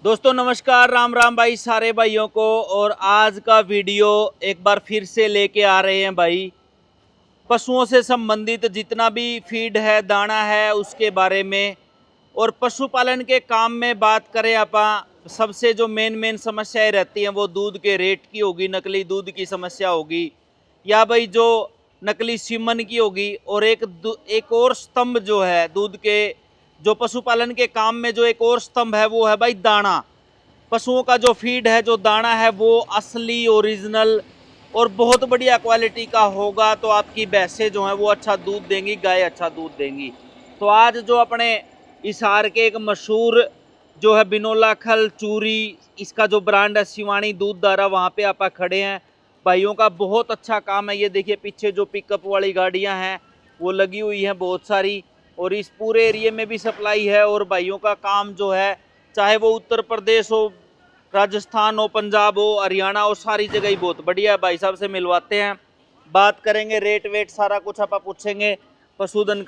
दोस्तों नमस्कार, राम राम भाई सारे भाइयों को। और आज का वीडियो एक बार फिर से लेके आ रहे हैं भाई, पशुओं से संबंधित जितना भी फीड है, दाना है, उसके बारे में। और पशुपालन के काम में बात करें आप, सबसे जो मेन समस्याएं रहती हैं वो दूध के रेट की होगी, नकली दूध की समस्या होगी, या भाई जो नकली सीमन की होगी। और एक और स्तंभ जो है दूध के, जो पशुपालन के काम में जो एक और स्तंभ है वो है भाई दाना। पशुओं का जो फीड है, जो दाना है, वो असली ओरिजिनल और बहुत बढ़िया क्वालिटी का होगा तो आपकी भैंसें जो हैं वो अच्छा दूध देंगी, गाय अच्छा दूध देंगी। तो आज जो अपने हिसार के एक मशहूर जो है बिनोला खल चूरी, इसका जो ब्रांड है शिवानी दूध दारा, वहाँ पे आप खड़े हैं। भाइयों का बहुत अच्छा काम है। ये देखिए पीछे जो पिकअप वाली गाड़ियाँ हैं वो लगी हुई हैं बहुत सारी, और इस पूरे एरिए में भी सप्लाई है। और भाइयों का काम जो है, चाहे वो उत्तर प्रदेश हो, राजस्थान हो, पंजाब हो, हरियाणा हो, सारी जगह ही बहुत बढ़िया है। भाई साहब से मिलवाते हैं, बात करेंगे रेट वेट सारा कुछ आप पूछेंगे। पशुधन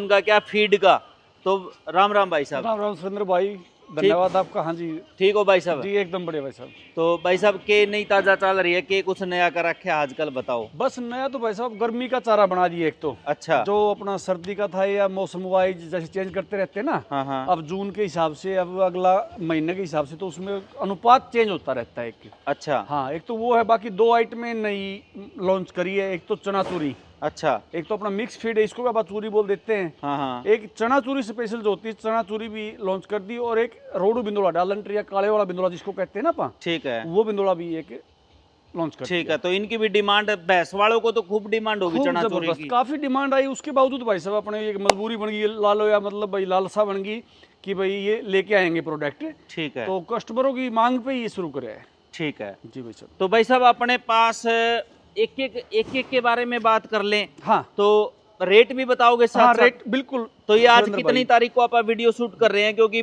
का क्या, फीड का। तो राम राम भाई साहब। राम राम सुरेंद्र भाई, धन्यवाद आपका। हाँ जी, ठीक हो भाई साहब? जी एकदम बढ़िया भाई साहब। तो भाई साहब के नहीं ताजा चल रही है, के कुछ नया कर रखे आजकल, बताओ। बस नया तो भाई साहब गर्मी का चारा बना दिए एक तो। अच्छा। जो अपना सर्दी का था या मौसम वाइज जैसे चेंज करते रहते हैं ना। हाँ हाँ। अब जून के हिसाब से, अब अगला महीने के हिसाब से, तो उसमें अनुपात चेंज होता रहता है एक। अच्छा। हाँ, एक तो वो है, बाकी दो आइटमें नई लॉन्च करी है। एक तो चना चूरी, अच्छा। एक तो अपना मिक्स फीड है, इसको भी आप चूरी बोल देते हैं। हाँ हाँ। एक चना चूरी स्पेशल जो होती है, चना चूरी भी लॉन्च कर दी। और एक रोडू बिंदोला, डालंट्री या काले वाला बिंदोला जिसको कहते हैं ना अपन, ठीक है, वो बिंदोला भी एक लॉन्च कर ठीक है। तो इनकी भी डिमांड, भैंस वालों को तो खूब डिमांड होगी खूब चना चोरी जबरदस्त, की। काफी डिमांड आई। उसके बावजूद भाई साहब अपने एक मजबूरी बन गई, लालो या मतलब भाई लालसा बन गई कि भाई ये लेके आएंगे प्रोडक्ट। ठीक है, तो कस्टमरों की मांग पे ये शुरू करे है। ठीक है। जी भाई साहब। तो भाई साहब अपने पास एक के बारे में बात कर लें। हाँ तो रेट भी बताओगे साथ हाँ, साथ? रेट बिल्कुल। तो ये आज सुरेंद्र कितनी भाई, तारीख को आप वीडियो शूट कर रहे हैं, क्योंकि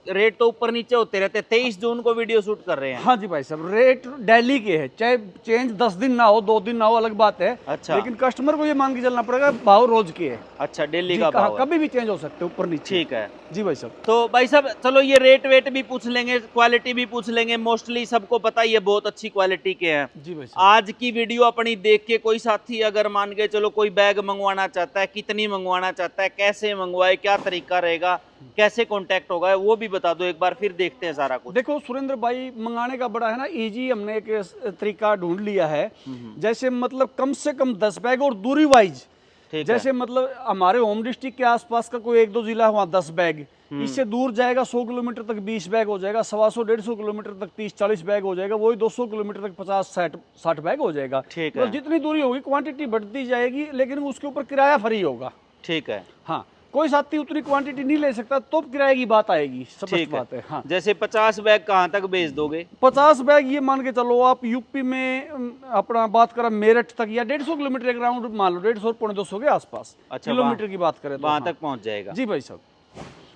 रेट तो ऊपर नीचे होते रहते हैं। 23 जून को वीडियो शूट कर रहे हैं। हाँ जी भाई साहब, रेट दिल्ली के है, चाहे चेंज 10 दिन ना हो, 2 दिन ना हो, अलग बात है। अच्छा। लेकिन कस्टमर को ये मान के चलना पड़ेगा, भाव रोज के है। अच्छा, दिल्ली जी, का कहाँ भाव है। कभी भी चेंज हो सकते हैं, ऊपर नीचे। ठीक है। जी भाई साहब। तो भाई साहब चलो ये रेट वेट भी पूछ लेंगे, क्वालिटी भी पूछ लेंगे। मोस्टली सबको पता ही है बहुत अच्छी क्वालिटी के हैं। जी भाई साहब। आज की वीडियो अपनी देख के कोई साथी अगर मान के चलो कोई बैग मंगवाना चाहता है, कितनी मंगवाना चाहता है, कैसे मंगवाए, क्या तरीका रहेगा, कैसे कांटेक्ट होगा, वो भी बता दो एक बार, फिर देखते हैं सारा कुछ। देखो सुरेंद्र भाई, मंगाने का बड़ा है ना इजी, हमने एक तरीका ढूंढ लिया है। जैसे मतलब कम से कम 10 बैग, और दूरी वाइज। ठीक जैसे है। मतलब हमारे होम डिस्ट्रिक्ट के आसपास का कोई 1-2 जिला है, वहाँ 10 बैग। इससे दूर जाएगा 100 किलोमीटर तक 20 बैग हो जाएगा, 125-150 किलोमीटर तक 30-40 बैग हो जाएगा, वही 200 किलोमीटर तक 50-60 बैग हो जाएगा। ठीक तो है। जितनी दूरी होगी क्वांटिटी बढ़ती जाएगी, लेकिन उसके ऊपर किराया फ्री होगा। ठीक है। हाँ, कोई साथी उतनी क्वांटिटी नहीं ले सकता तो किराए की बात आएगी, स्पष्ट ठीक बात है। हाँ, जैसे 50 बैग कहाँ तक भेज दोगे? 50 बैग ये मान के चलो आप यूपी में अपना बात करें मेरठ तक, या 150 किलोमीटर के राउंड मान लो, 150 पौने 200 के आसपास। अच्छा, किलोमीटर की बात करें तो वहां हाँ। तक पहुंच जाएगा। जी भाई साहब।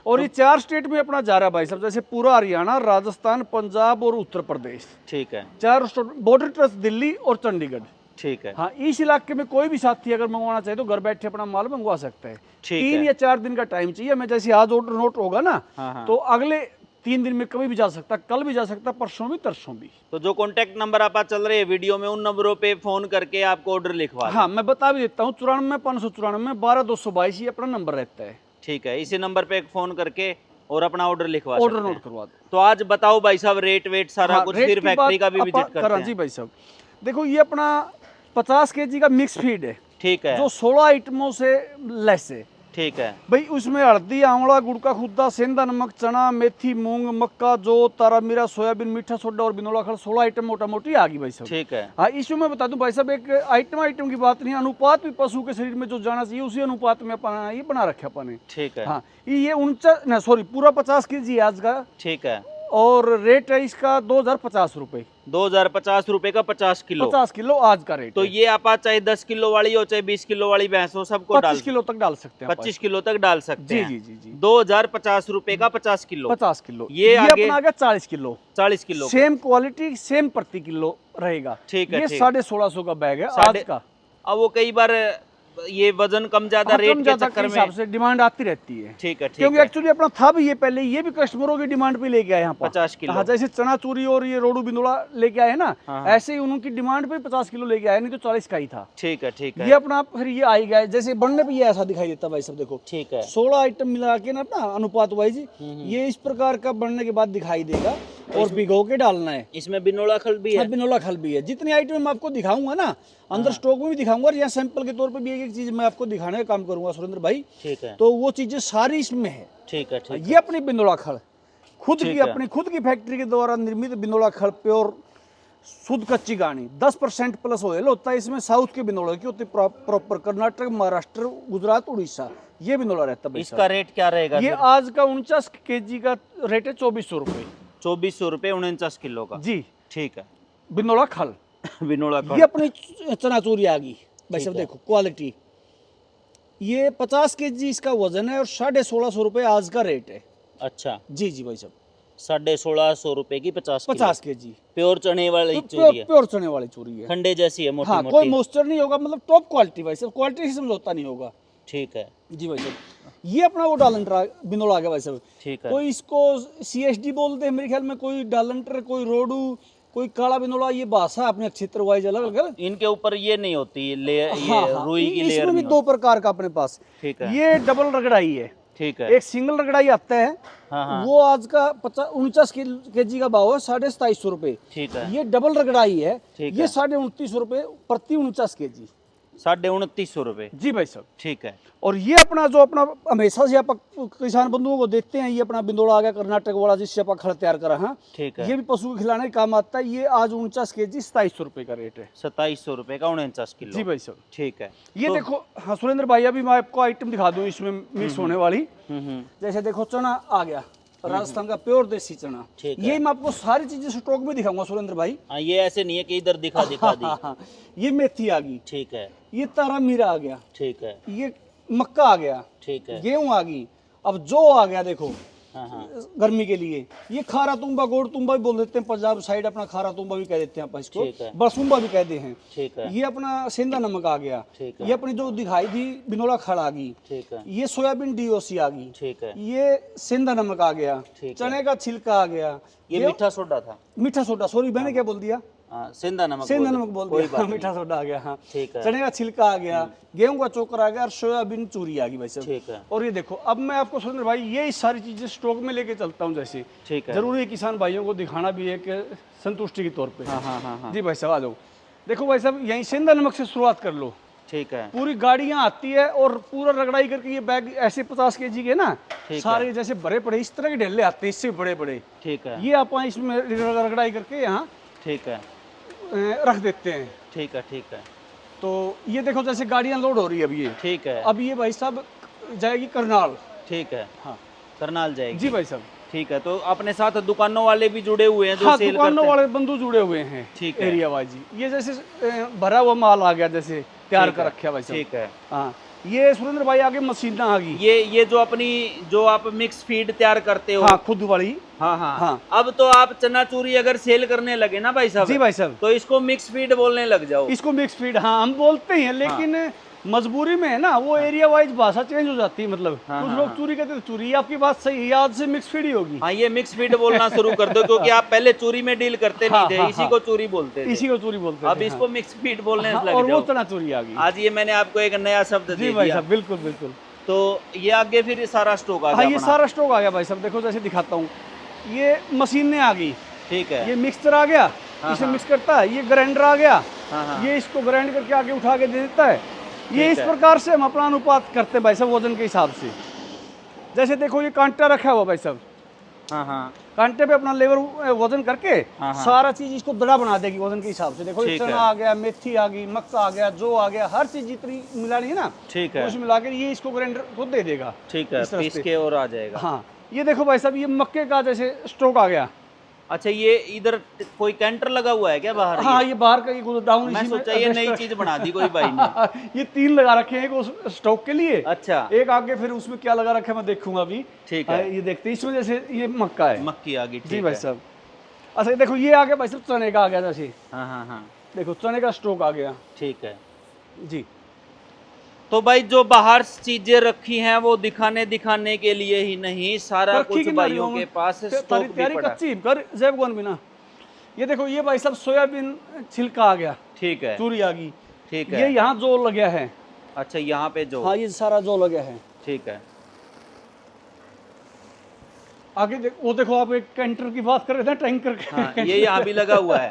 और ये 4 स्टेट में अपना जा रहा है भाई साहब, जैसे पूरा हरियाणा, राजस्थान, पंजाब और उत्तर प्रदेश। ठीक है। 4 बॉर्डर ट्रस्ट दिल्ली और चंडीगढ़। ठीक है। हाँ, इस इलाके में कोई भी साथी अगर मंगवाना चाहे तो घर बैठे अपना माल मंगवा सकता है। ठीक 3 है। या 4 दिन का टाइम चाहिए हमें। जैसे आज ऑर्डर नोट होगा ना, हाँ हाँ। तो अगले 3 दिन में कभी भी जा सकता, कल भी जा सकता, परसों भी, तरसों भी। तो जो कॉन्टेक्ट नंबर आप चल रहे हैं वीडियो में, उन नंबरों पे फोन करके आपको ऑर्डर लिखवा दें। हाँ, मैं बता भी देता हूँ, 94 594 12 222 ये अपना नंबर रहता है। ठीक है, इसी नंबर पे फोन करके और अपना ऑर्डर लिखवा ऑर्डर सकते हैं। नोट करवा दो। तो आज बताओ भाई साहब रेट वेट सारा हाँ, कुछ, रेट फिर की फैक्ट्री बात का भी अपन विजिट करते जी हैं। भाई साहब, देखो ये अपना 50 केजी का मिक्स फीड है, ठीक है। जो 16 आइटमों से लेस है। ठीक है। भाई उसमें हल्दी, आंवला, गुड़ का खुद्दा, सेंधा नमक, चना, मेथी, मूंग, मक्का, जौ, तारा मीरा, सोयाबीन, मीठा सोडा और बिनोला खल, 16 आइटम मोटा मोटी आ गई भाई साहब। ठीक है। हाँ, इसमें मैं बता दूं भाई साहब, एक आइटम की बात नहीं, अनुपात भी पशु के शरीर में जो जाना चाहिए उसी अनुपात में अपन ये बना रखे अपन ने। ठीक है। हाँ, ये 49 पूरा 50 केजी आज का। ठीक है। और रेट है इसका 2050 रुपये। 2050 रुपए का 50 किलो। 50 किलो आज का रेट तो है। ये आप चाहे 10 किलो वाली हो, चाहे 20 किलो वाली भैंस हो, सबको डाल 25 किलो तक डाल सकते हैं। 25 किलो तक डाल सकते जी हैं। जी जी जी। 2050 रुपए का 50 किलो। 50 किलो। ये आगे अपना आ गया 40 kilo. 40 kilo. Same quality, same प्रति किलो रहेगा। ठीक है, ये ठीक। 1650 का बैग है आज साढ़े- का। अब वो कई बार ये वजन कम ज्यादा हाँ, रेट कम के ज्यादा चक्कर के में। हिसाब से डिमांड आती रहती है। ठीक है, ठीक क्योंकि है। एक्चुअली अपना था भी ये पहले, ये भी कस्टमरों की डिमांड पे लेके आए यहाँ पर 50 किलो। हाँ, जैसे चना चूरी और ये रोडू बिंदुला लेके आए ना, हाँ। ऐसे ही उनकी डिमांड पे 50 किलो लेके आए, नहीं तो 40 का ही था। ठीक है, ठीक ये है, अपना फिर ये आई गया, जैसे बनने पे ये ऐसा दिखाई देता भाई सब देखो, ठीक है। 16 आइटम मिला के ना अपना अनुपात वाइज ये इस प्रकार का बनने के बाद दिखाई देगा और भिगो के डालना है। इसमें बिनोला खल भी है। बिनोला खल भी है। जितनी आइटम मैं आपको दिखाऊंगा ना, अंदर स्टॉक में भी दिखाऊंगा और यहाँ सैंपल के तौर पे भी एक एक चीज मैं आपको दिखाने का काम करूंगा सुरेंद्र भाई। ठीक है, तो वो चीजें सारी इसमें है। ठीक है, ठीक ये अपनी बिनोला खल खुद की, अपनी खुद की फैक्ट्री के द्वारा निर्मित बिनोला खल, प्योर शुद्ध कच्ची गानी, 10% प्लस ऑयल होता है इसमें। साउथ के बिनोला की होती है, प्रॉपर कर्नाटक, महाराष्ट्र, गुजरात, उड़ीसा, ये बिनोला रहता है। इसका रेट क्या रहेगा? ये आज का 49 kg का रेट है 2400 रुपये। 2400 रुपये 49 किलो का। जी, ठीक है। बिनोला खल। बिनोला ये खल। अपनी चनाचूरी आ गई भाई सब, देखो क्वालिटी। ये 50 kg इसका वजन है और 1650 रुपये आज का रेट है। अच्छा, जी जी भाई साहब, 1650 रुपये की 50 kg प्योर चने वाली चूरी है। प्योर चने वाली चूरी है। खंडे जैसी है, मोटी हाँ, मोटी। कोई मॉइस्चर नहीं होगा, मतलब टॉप क्वालिटी भाई साहब, क्वालिटी से समझौता नहीं होगा। ठीक है, जी भाई साहब, ये अपना वो डालंटर बिनोला आ गया भाई साहब। ठीक है। कोई इसको CSD बोलते हैं मेरे ख्याल में, कोई डालंटर, कोई रोडू, कोई काला बिनोला, ये भाषा अपने क्षेत्र वाइज अलग अलग। इनके ऊपर ये नहीं होती लेयर, हाँ, ये हाँ, रुई की लेयर इसमें भी नहीं 2 प्रकार का अपने पास। ठीक है। ये डबल रगड़ाई है। ठीक है। एक सिंगल रगड़ाई आता है, हाँ, हाँ। वो आज का 49 kg का भाव है 2750 रुपये। ठीक है। ये डबल रगड़ाई है, ठीक ये है। 2950 रुपये प्रति 49 kg। 2950 रुपये। जी भाई साहब। ठीक है। और ये अपना जो अपना हमेशा से आप किसान बंधुओं को देते हैं, ये अपना बिंदोड़ा आ गया कर्नाटक वाला, जिससे आप खड़ तैयार करा। हाँ, ठीक है। ये भी पशु को खिलाने का काम आता है। ये आज 49 kg 2700 रुपये का रेट है। 2700 रुपये का 49 किलो। जी भाई साहब। ठीक है। ये तो- देखो, हाँ सुरेंद्र भाई, अभी मैं आपको आइटम दिखा दूं इसमें मिक्स होने वाली। जैसे देखो चना आ गया, राजस्थान का प्योर देसी चना। ठीक है। ये मैं आपको सारी चीजें स्टॉक में दिखाऊंगा सुरेंद्र भाई। हाँ, ये ऐसे नहीं है कि इधर दिखा दिखा दी। हाँ, ये मेथी आ गई, ठीक है, ये तारा मीरा आ गया, ठीक है, ये मक्का आ गया, ठीक है। गेहूं आ गई। अब जो आ गया देखो हाँ, हाँ। गर्मी के लिए, ये खारा तुम्बा, गोड़ तुम्बा भी बोल देते हैं पंजाब साइड, अपना खारा तुम्बा भी कह देते हैं आप इसको, ठीक है। बरसुम्बा भी कहते हैं। ठीक है, ये अपना सेंधा नमक आ गया। ठीक है। ये अपनी जो दिखाई थी बिनोला खड़ आ गई। ठीक है, ये सोयाबीन DOC आ गई। ठीक है। ये सेंधा नमक आ गया, ठीक है। चने का छिलका आ गया। ये मीठा सोडा था। मीठा सोडा, सॉरी मैंने क्या बोल दिया, हाँ, सेंधा नमक सेंधा बोल नमक बोल कोई दिया, बात मीठा सोडा आ गया। हाँ, ठीक है। चने का छिलका आ गया, गेहूं का चोकर आ गया और सोयाबीन चूरी आ गई भाई साहब। ठीक है। और ये देखो, अब मैं आपको सुरेंद्र भाई ये सारी चीजें स्टॉक में लेके चलता हूँ। जैसे ठीक है। जरूरी है किसान भाइयों को दिखाना भी है कि संतुष्टि के तौर पे। हाँ, हाँ, हाँ, हाँ। जी भाई साहब, आ जाओ। देखो भाई साहब, यहीं सेंधा नमक से शुरुआत कर लो। ठीक है, पूरी गाड़ियां आती है और पूरा रगड़ाई करके ये बैग ऐसे 50 kg के ना, ठीक सारे जैसे भरे पड़े इस तरह के ढेले आते हैं, इससे भी बड़े बड़े। ठीक है, ये आप इसमें रगड़ाई करके यहाँ ठीक है, रख देते हैं। ठीक है, ठीक है, तो ये देखो जैसे गाड़ियां लोड हो रही है अब ये। ठीक है, अब ये भाई साहब जाएगी करनाल। ठीक है। हाँ करनाल जाएगी। जी भाई साहब। ठीक है। तो अपने साथ दुकानों वाले भी जुड़े हुए हैं जो हाँ, सेल दुकानों करते हैं। वाले बंधु जुड़े हुए हैं। ठीक है। एरिया वाइज ये जैसे भरा हुआ माल आ गया, जैसे तैयार ठीक कर है, रखा भाई साहब। ठीक है। हाँ, ये सुरेंद्र भाई आगे मशीना आ गई। ये जो अपनी जो आप मिक्स फीड तैयार करते हो। हाँ, खुद वाली। हाँ, हाँ, हाँ। अब तो आप चना चूरी अगर सेल करने लगे ना भाई साहब, जी भाई साहब, तो इसको मिक्स फीड बोलने लग जाओ। इसको मिक्स फीड, हाँ हम बोलते हैं, लेकिन मजबूरी में है ना, वो एरिया वाइज भाषा चेंज हो जाती है। मतलब हाँ, कुछ हाँ, लोग हाँ। चूरी कहते हैं, चूरी। ये आपकी बात सही है, आज से मिक्स फीड ही होगी। हाँ, ये मिक्स फीड बोलना शुरू कर दो, क्योंकि आप पहले चूरी में डील करते हाँ, नहीं थे, हाँ, इसी हाँ। को चूरी बोलते थे। इसी को चूरी बोलते अब हैं। इसको मिक्स फीड बोलने हाँ, लग और वो जाओ। चना चूरी आ गई। आज ये मैंने आपको एक नया शब्द दे जी भाई दिया। साहब, बिल्कुल बिल्कुल। तो ये आगे फिर सारा स्टॉक आ हाँ, गया ये अपना। सारा स्टॉक आ गया भाई साहब। देखो जैसे दिखाता हूँ, ये मशीनें आ गई। ठीक है। ये मिक्सचर आ गया, हाँ, इसे हाँ। मिक्स करता है। ये ग्राइंडर आ गया, हाँ, हाँ। ये इसको ग्राइंड करके आगे उठा के दे देता है। ये ठीक इस है। प्रकार से हम अपना अनुपात करते हैं भाई साहब, वजन के हिसाब से। जैसे देखो, ये कांटा रखा हुआ भाई साहब, हाँ, हाँ, कांटे पे अपना लेवर वजन करके हाँ, हाँ। सारा चीज इसको दड़ा बना देगी वजन के हिसाब से। देखो, ये ठीक चना है। आ गया, मेथी आ गई, मक्का आ गया, जो आ गया, हर चीज जितनी मिलानी है ना, ठीक है, उसमें मिला के ये इसको ग्राइंडर को दे देगा। ठीक है। इस तरह पीस से। के और आ जाएगा। हाँ, ये देखो भाई साहब, ये मक्के का जैसे स्टॉक आ गया। अच्छा, ये इधर कोई कैंटर लगा हुआ है क्या बाहर? हाँ, ये बाहर का ये गोडाउन। मैं सोचा ये नई चीज बना दी कोई भाई ने। ये 3 लगा रखे हैं, एक उस स्टॉक के लिए, अच्छा, एक आगे फिर उसमें क्या लगा रखा है मैं देखूंगा अभी। ठीक है। ये देखते हैं, इसमें जैसे ये मक्का है। मक्की आ गई। जी ठीक भाई है। साहब। अच्छा, ये देखो, ये आ गया भाई साहब चने का आ गया। जैसे हाँ, हाँ, हाँ, देखो, चने का स्टॉक आ गया। ठीक है। जी। तो भाई जो बाहर चीजें रखी हैं वो दिखाने के लिए ही नहीं, सारा रखी कुछ की भाइयों के पास स्टॉक भी तैयारी पड़ा। कच्ची कर जैब कौन बिना। ये देखो ये भाई साहब सोयाबीन छिलका आ गया, ठीक है, चूरी आ गई, ठीक ये है। यहाँ जो लगा है। अच्छा, यहाँ पे जो, हाँ ये सारा जो लगा है। ठीक है। आगे वो देखो आप एक कैंटर की बात कर रहे थे, टैंकर हाँ, ये यहाँ भी लगा हुआ है,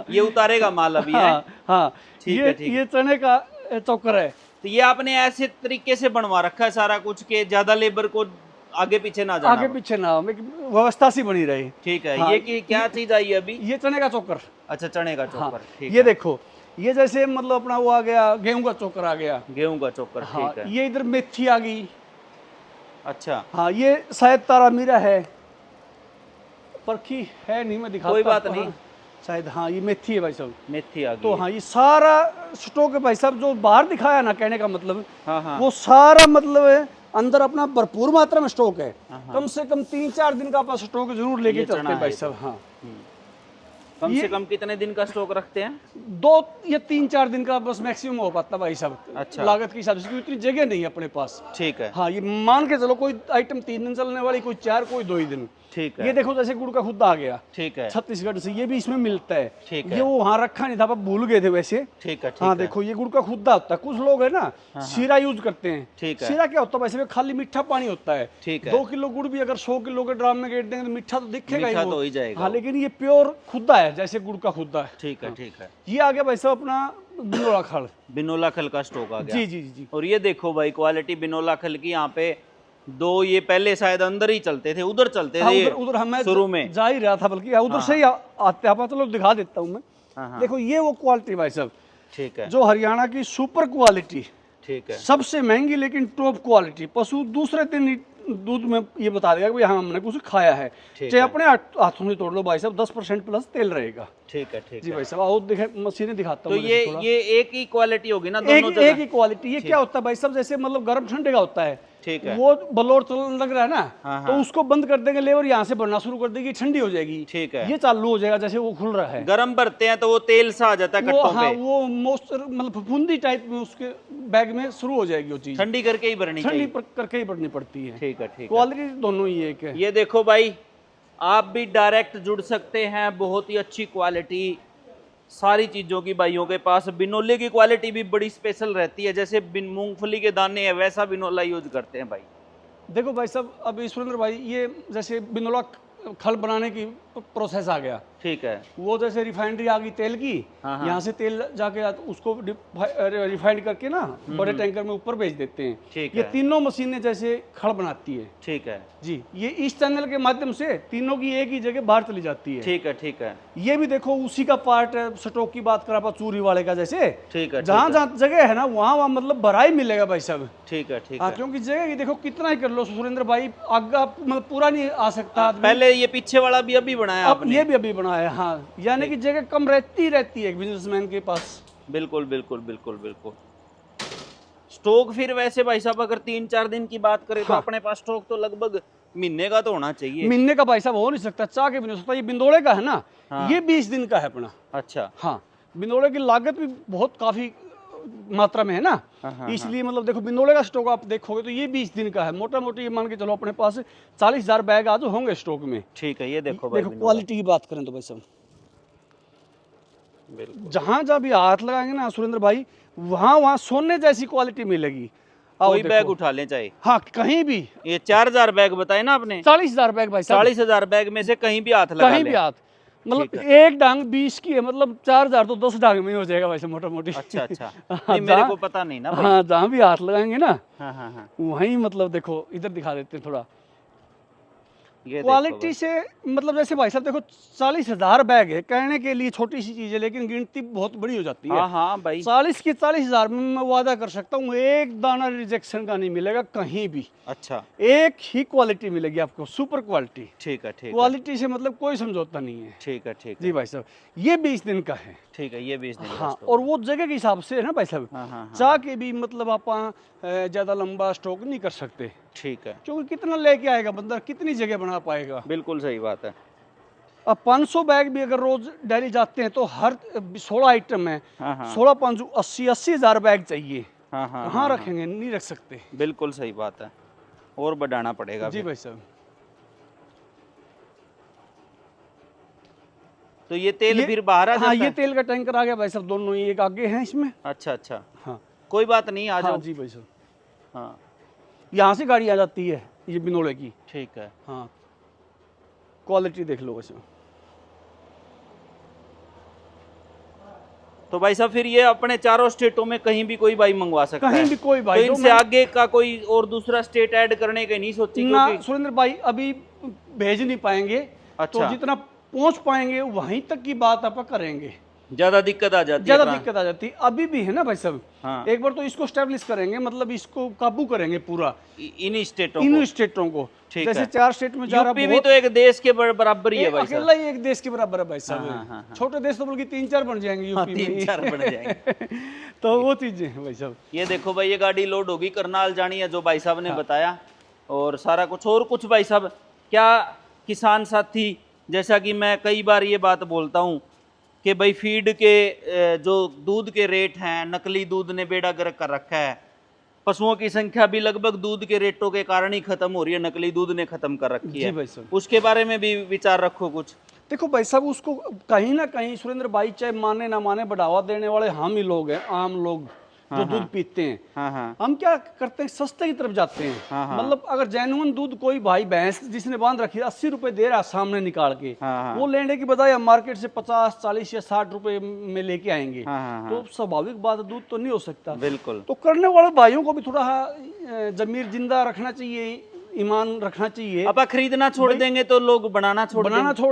ये उतारेगा माल अभी है। हाँ हाँ ठीक है, ठीक। ये चने का चौकर है। तो ये आपने ऐसे तरीके से बनवा रखा है सारा कुछ के ज्यादा लेबर को आगे पीछे ना जाना आगे हो। पीछे ना व्यवस्था सी बनी रही। ठीक है। हाँ, ये क्या चीज आई अभी? ये चने का चौकर। अच्छा, चने का हाँ, चोकर, ठीक ये है। देखो ये जैसे मतलब अपना वो आ गया गेहूं का चोकर आ गया। गेहूं का चोकर, हाँ, ठीक है। ये इधर मेथी आ गई। अच्छा, हाँ ये शायद तारा मीरा है, परखी है नहीं, मैं दिखाता कोई बात आपको। नहीं। हाँ, शायद हाँ ये मेथी है भाई साहब। मेथी आ गई। तो हाँ ये सारा स्टॉक है भाई साहब, जो बाहर दिखाया ना, कहने का मतलब हाँ हाँ, वो सारा मतलब है अंदर अपना भरपूर मात्रा में स्टॉक है। हाँ। कम से कम 3-4 दिन का आप स्टॉक जरूर लेके ये चलते चना हैं भाई है साहब। हाँ कम ये- से कम कितने दिन का स्टॉक रखते हैं? 2 या 3-4 दिन का बस मैक्सिमम हो पाता भाई साहब। अच्छा। लागत के हिसाब से, क्योंकि इतनी जगह नहीं है अपने पास। ठीक है, हाँ ये मान के चलो कोई आइटम 3 दिन चलने वाली, कोई 4, कोई 2 ही दिन। ठीक ये है, देखो जैसे गुड़ का खुद्दा आ गया ठीक है, छत्तीसगढ़ से, ये भी इसमें मिलता है। ठीक ये है, वो वहाँ रखा नहीं था, आप भूल गए थे वैसे। ठीक है, ठीक हाँ है, देखो ये गुड़ का खुद्दा होता है। कुछ लोग है ना शीरा यूज करते हैं। ठीक है। शीरा क्या होता है वैसे में खाली मीठा पानी होता है। ठीक है। 2 किलो गुड़ भी अगर 100 किलो के ड्राम में गेट देंगे तो मीठा तो दिखेगा मीठा ही वो। तो हो ही जाएगा हाँ वो। लेकिन ये प्योर खुद्दा है, जैसे गुड़ का खुद्दा है। ठीक है, ठीक है। ये आ गया भाई साहब अपना बिनोला खल। बिनोला खल का स्टॉक आ गया। जी जी जी। और ये देखो भाई क्वालिटी बिनोला खल की, यहाँ पे 2 ये पहले शायद अंदर ही चलते थे, उधर चलते हाँ, थे ये उधर हमें शुरू में। जा ही रहा था, बल्कि उधर से ही आते हैं। चलो दिखा देता हूँ मैं। हाँ हाँ, देखो ये वो क्वालिटी भाई साहब ठीक है, जो हरियाणा की सुपर क्वालिटी, ठीक है, सबसे महंगी लेकिन टॉप क्वालिटी। पशु दूसरे दिन ही दूध में ये बता देगा कि भाई हाँ हमने कुछ खाया है। ठीक चाहे है। अपने हाथों से तोड़ लो भाई साहब, 10% प्लस तेल रहेगा। ठीक है, ठीक जी है। भाई साहब आओ देखे, मशीनें दिखाता तो हूँ। ये एक ही क्वालिटी होगी ना एक दोनों एक जगह? ही क्वालिटी। ये क्या होता है भाई साहब, जैसे मतलब गर्म ठंडे का होता है, ठीक है, वो बलोर चलने लग रहा है ना, हाँ, तो हाँ। उसको बंद कर देंगे, लेवर यहाँ से बढ़ना शुरू कर देगी, ठंडी हो जाएगी। ठीक है। ये चालू हो जाएगा जैसे वो खुल रहा है। गरम भरते हैं तो वो तेल सा आ जाता है वो कट्टों हाँ पे, वो मॉइस्चर मतलब फफूंदी टाइप में उसके बैग में शुरू हो जाएगी वो चीज। ठंडी करके ही भरनी ठंडी चाहिए। करके ही बढ़नी पड़ती है। ठीक है, ठीक है। क्वालिटी दोनों ही एक है। ये देखो भाई, आप भी डायरेक्ट जुड़ सकते हैं, बहुत ही अच्छी क्वालिटी सारी चीज़ों की भाइयों के पास। बिनोले की क्वालिटी भी बड़ी स्पेशल रहती है, जैसे मूंगफली के दाने है वैसा बिनोला यूज करते हैं भाई। देखो भाई साहब, अब सुरेंद्र भाई ये जैसे बिनोला खल बनाने की प्रोसेस आ गया, ठीक है, वो जैसे रिफाइनरी आ गई तेल की, हाँ, हाँ। यहाँ से तेल जाके उसको रिफाइंड करके ना बड़े टैंकर में ऊपर भेज देते हैं। ठीक ये है। तीनों मशीनें जैसे खड़ बनाती है। ठीक है, जी, ये इस चैनल के माध्यम से तीनों की एक ही जगह बाहर चली जाती है। ठीक है, ठीक है, ये भी देखो उसी का पार्ट है। स्टॉक की बात करा चूरी वाले का, जैसे ठीक है, जहाँ जहाँ जगह है ना वहाँ वहाँ मतलब भरा ही मिलेगा भाई साहब। ठीक है, ठीक हाँ है। क्योंकि जगह की देखो कितना ही कर लो सुरेंद्र भाई, आगे मतलब पूरा नहीं आ सकता आदमी। पहले ये पीछे वाला भी अभी बनाया अब आपने? ये भी अभी बनाया है। हाँ यानी कि जगह कम रहती है बिजनेसमैन के पास। बिल्कुल बिल्कुल बिल्कुल बिल्कुल। स्टॉक फिर वैसे भाई साहब अगर 3-4 दिन की बात करें तो हाँ। अपने पास स्टॉक तो लगभग महीने का तो होना चाहिए। महीने का भाई साहब हो नहीं सकता, चाह के भी नहीं हो सकता। ये बिंदोड़े का है ना, हाँ। ये 20 दिन का है अपना। अच्छा, हाँ बिंदोड़े की लागत भी बहुत काफी मात्रा में है ना, हाँ, हाँ, इसलिए मतलब देखो बिंदोड़े का स्टॉक आप देखोगे तो ये 20 दिन का है। मोटा मोटी ये मान के चलो अपने पास 40,000 बैग आज होंगे स्टॉक में। ठीक है। ये देखो भाई, देखो क्वालिटी की बात करें तो भाई साहब बिल्कुल जहाँ जहाँ भी हाथ लगाएंगे ना सुरेंद्र भाई, वहाँ वहाँ सोने जैसी क्वालिटी मिलेगी। आओ कोई बैग देखो। उठा लें चाहे। हाँ कहीं भी ये 4,000 बैग बताए ना आपने, 40,000 बैग भाई साहब, 40,000 बैग में से कहीं भी हाथ लगा कहीं लें। भी हाथ मतलब ठीक एक डांग 20 की है, मतलब 4,000 तो 10 डांग में ही हो जाएगा वैसे मोटा मोटी। अच्छा अच्छा, हाँ, नहीं मेरे जहाँ- को पता नहीं ना भाई। हाँ जहाँ भी हाथ लगाएंगे ना हाँ हाँ हाँ, वहीं मतलब देखो इधर दिखा देते हैं थोड़ा ये देखो क्वालिटी भाई। से। मतलब जैसे भाई साहब देखो 40,000 बैग है, कहने के लिए छोटी सी चीज है लेकिन गिनती बहुत बड़ी हो जाती है। हाँ हाँ भाई, 40 की 40,000 में मैं वादा कर सकता हूँ एक दाना रिजेक्शन का नहीं मिलेगा कहीं भी। अच्छा, एक ही क्वालिटी मिलेगी आपको, सुपर क्वालिटी। ठीक है, ठीक है, क्वालिटी से मतलब कोई समझौता नहीं है। ठीक है, ठीक है, जी भाई साहब ये 20 दिन का है। ठीक है। ये 20 दिन का हाँ स्टॉक। और वो जगह के हिसाब से है ना भाई साहब, हाँ हाँ हाँ, चाह के भी मतलब आप ज़्यादा लंबा स्टॉक नहीं कर सकते, ठीक है, क्योंकि कितना लेके आएगा बंदा, कितनी जगह बना पाएगा। बिल्कुल सही बात है। अब 500 बैग भी अगर रोज डेली जाते हैं तो हर 16 आइटम है, हाँ हाँ, 16 5 80 80,000 बैग चाहिए। हाँ हाँ कहाँ रखेंगे, नहीं रख सकते। बिल्कुल सही बात है, और बढ़ाना पड़ेगा जी फिर। भाई साहब। तो ये तेल फिर बाहर आ हाँ, जाता ये है? तेल का टैंकर आ गया भाई साहब, दोनों ही एक आगे हैं इसमें। अच्छा अच्छा, हाँ कोई बात नहीं, आ हाँ जाओ। जी भाई साहब, हाँ यहाँ से गाड़ी आ जाती है ये बिनोले की। ठीक है। हाँ, क्वालिटी देख लो वैसे। तो भाई साहब फिर ये अपने चारों स्टेटों में कहीं भी कोई भाई मंगवा सकता है? कहीं भी कोई तो भाई जो इनसे आगे का कोई और दूसरा स्टेट ऐड करने के नहीं सोची? ना क्योंकि सुरेंद्र भाई अभी भेज नहीं पाएंगे। अच्छा। तो जितना पहुंच पाएंगे वहीं तक की बात आप करेंगे। ज्यादा दिक्कत आ जाती है? ज्यादा दिक्कत आ जाती है अभी भी है ना भाई साहब। हाँ। एक बार तो इसको स्टैब्लिश करेंगे, मतलब इसको काबू करेंगे पूरा इन स्टेटों इन को? स्टेटों को। ठीक जैसे है। 4 स्टेट में जा रहा यूपी भी तो एक देश के बराबर ही है भाई साहब। अकेला ही एक देश के बराबर है भाई हाँ, साहब। हाँ, हाँ। छोटे देश तो बल्कि 3-4 बन जाएंगे हाँ, यूपी में। 3-4 बन जाएंगे। तो वो चीजें हैं भाई साहब। ये देखो भाई, ये गाड़ी लोड होगी करनाल जानी है, जो भाई साहब ने हाँ। बताया। और सारा कुछ और कुछ भाई साहब, क्या किसान साथी, जैसा कि मैं कई बार ये बात बोलता हूँ कि भाई फीड के जो दूध के रेट हैं, नकली दूध ने बेड़ा गर्क कर रखा है। पशुओं की संख्या भी लगभग दूध के रेटों के कारण ही खत्म हो रही है, नकली दूध ने खत्म कर रखी जी है। भाई साहब। उसके बारे में भी विचार रखो कुछ। देखो भाई साहब, उसको कहीं ना कहीं सुरेंद्र भाई चाहे माने ना माने बढ़ावा देने वाले हम ही लोग हैं, आम लोग जो दूध पीते हैं। हाँ हाँ हम क्या करते हैं, सस्ते की तरफ जाते हैं। हाँ, हाँ। मतलब अगर जेन्युइन दूध कोई भाई भैंस जिसने बांध रखी है 80 रुपए दे रहा है सामने निकाल के, हाँ, हाँ। वो लेने की बजाय हम मार्केट से 50, 40 या 60 रुपए में लेके आएंगे। हाँ, हाँ, तो स्वाभाविक बात है, दूध तो नहीं हो सकता। बिल्कुल। तो करने वाले भाइयों को भी थोड़ा जमीर जिंदा रखना चाहिए, ईमान रखना चाहिए। अब खरीदना छोड़ देंगे तो लोग बनाना छोड़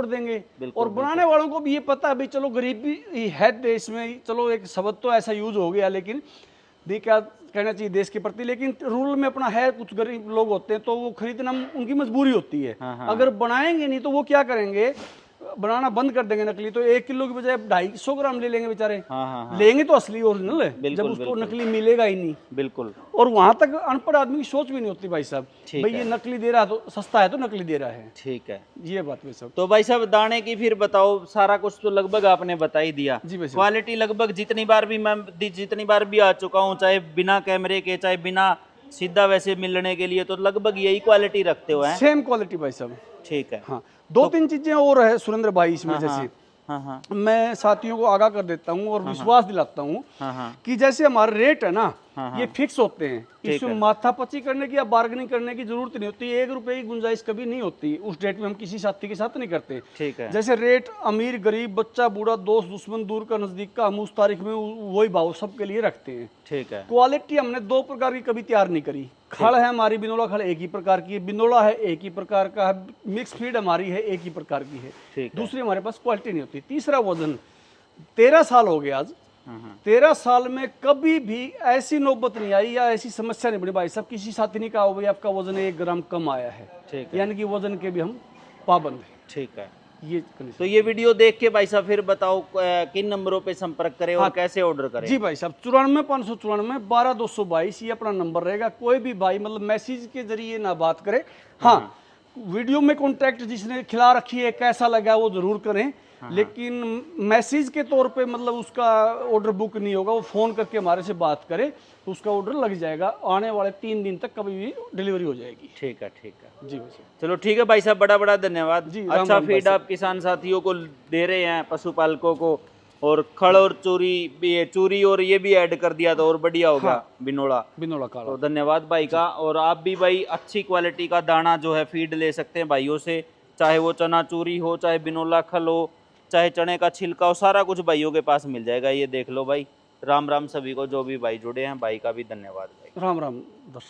देंगे। बिल्कुल, और बनाने वालों को भी ये पता है भाई, चलो गरीबी है देश में, चलो एक शब्द तो ऐसा यूज हो गया, लेकिन क्या कहना चाहिए देश के प्रति, लेकिन रूल में अपना है, कुछ गरीब लोग होते हैं तो वो खरीदना उनकी मजबूरी होती है। हाँ, हाँ। अगर बनाएंगे नहीं तो वो क्या करेंगे, बनाना बंद कर देंगे नकली। तो 1 किलो की बजाय 250 ग्राम ले लेंगे बेचारे। हाँ, हाँ, हाँ। लेंगे तो असली ओरिजिनल है, बिल्कुल, जब उसको बिल्कुल। नकली मिलेगा ही नहीं। बिल्कुल। और वहां तक अनपढ़ आदमी की सोच भी नहीं होती भाई साहब, ठीक भाई है। ये नकली दे रहा है तो सस्ता है तो नकली दे रहा है। ठीक है। ये बात भाई साहब। तो भाई साहब दाने की फिर बताओ, सारा कुछ तो लगभग आपने बता ही दिया। जी भाई साहब। क्वालिटी लगभग जितनी बार भी आ चुका हूँ, चाहे बिना कैमरे के, चाहे बिना सीधा वैसे मिलने के लिए, तो लगभग यही क्वालिटी रखते हो हैं? सेम क्वालिटी भाई साहब। ठीक है। हाँ, 2-3 चीजें और है सुरेंद्र भाई इसमें। हाँ, जैसे हाँ हाँ मैं साथियों को आगाह कर देता हूँ और विश्वास दिलाता हूँ हाँ हाँ कि जैसे हमारे रेट है ना, हाँ, ये फिक्स होते हैं। ठीक इसमें है। माथापच्ची करने की या बार्गेनिंग करने की जरूरत नहीं होती। 1 रुपए की गुंजाइश कभी नहीं होती। उस डेट में हम किसी साथी के साथ नहीं करते। ठीक है। जैसे रेट अमीर गरीब, बच्चा बूढ़ा, दोस्त दुश्मन, दूर का नजदीक का, हम उस तारीख में वही भाव सबके लिए रखते हैं। ठीक है। क्वालिटी हमने 2 प्रकार की कभी तैयार नहीं करी। खल है हमारी बिनोला खल एक ही प्रकार की है, बिनोला है एक ही प्रकार का है, मिक्स फीड हमारी है एक ही प्रकार की है। ठीक है। दूसरी हमारे पास क्वालिटी नहीं होती। तीसरा वजन, 13 साल हो गए आज। हाँ 13 साल में कभी भी ऐसी नौबत नहीं आई या ऐसी समस्या नहीं बनी भाई साहब, किसी साथी ने कहा हो भाई आपका वजन 1 ग्राम कम आया है। ठीक है। यानी कि वजन के भी हम पाबंद हैं। ठीक है। ये तो ये वीडियो देख के भाई साहब फिर बताओ किन नंबरों पे संपर्क करें और कैसे ऑर्डर करें? जी भाई साहब, 94 594 12 222 ये अपना नंबर रहेगा। कोई भी भाई मतलब मैसेज के जरिए ना बात करे। हाँ, वीडियो में कॉन्टैक्ट जिसने खिला रखी है कैसा लगा वो जरूर करें, लेकिन मैसेज के तौर पे मतलब उसका ऑर्डर बुक नहीं होगा। वो फोन करके हमारे से बात करे तो उसका ऑर्डर लग जाएगा। आने वाले 3 दिन तक कभी भी डिलीवरी हो जाएगी। ठीक है। ठीक है जी भाई साहब। चलो ठीक है भाई साहब, बड़ा बड़ा धन्यवाद। जी, राम अच्छा राम भाई फीड आप किसान साथियों को दे रहे हैं, पशुपालकों को, और खड़ और चूरी भी, चूरी और ये भी ऐड कर दिया तो और बढ़िया हो गया। बिनोला काला। तो धन्यवाद भाई का। और आप भी भाई अच्छी क्वालिटी का दाना जो है फीड ले सकते हैं भाइयों से, चाहे वो चना चूरी हो, चाहे बिनोला खल हो, चाहे चने का छिलका हो, सारा कुछ भाइयों के पास मिल जाएगा। ये देख लो भाई। राम राम सभी को जो भी भाई जुड़े हैं, भाई का भी धन्यवाद भाई। राम राम दर्शक।